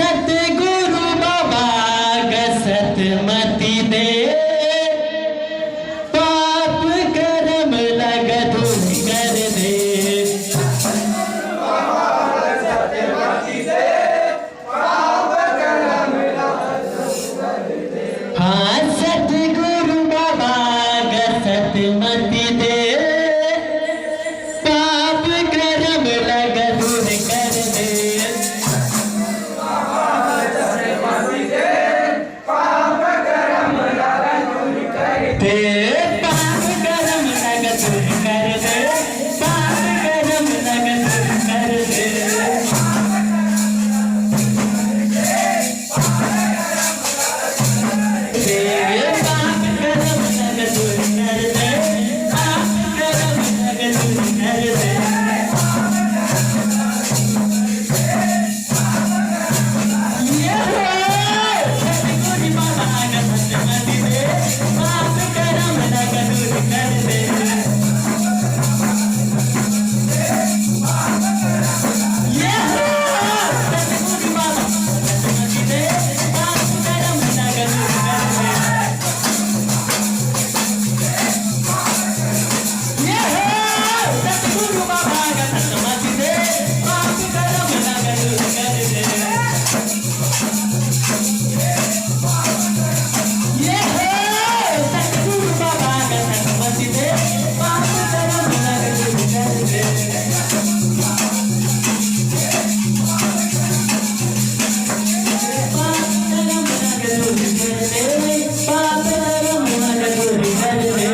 सतगुरु बाबा सतमति दे पाप कर्म लग दूर कर दे हाँ सतगुरु बाबा सतमति दे पाप कर्म लग दूर कर दे ते पाप कर्म लग दूर कर दे पाप कर्म लग दूर कर दे ते पाप कर्म लग दूर कर दे पाप कर्म लग दूर कर दे ये हो सतगुरु बाबा सतमति दे पाप कर्म लग दूर कर दे ये हो सतगुरु बाबा सतमति दे पाप कर्म लग दूर कर दे ये हो सतगुरु बाबा सतमति दे पाप कर्म लग दूर कर दे ये हो सतगुरु बाबा सतमति दे पाप कर्म लग दूर कर दे पाप कर्म लग दूर कर दे पाप कर्म लग दूर कर दे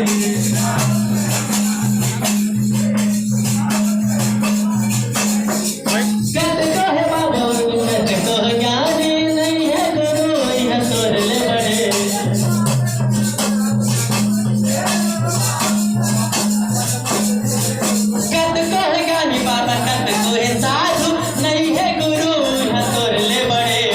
कत को है बाबा कत को है ज्ञानी नहीं है गुरु यह तोर ले बड़े कत को है ज्ञानी बाबा कत को है साधु नहीं है गुरु यह तोर ले बड़े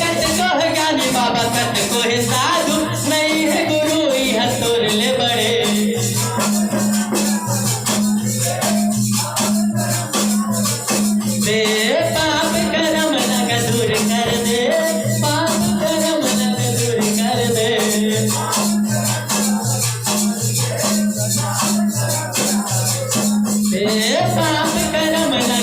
कत को है ज्ञानी बाबा कत को है साधु नहीं है गुरु यह तोर ले बड़े दे पाप कर्म लग दूर कर दे पाप कर्म लग दूर कर दे दे पाप कर्म लग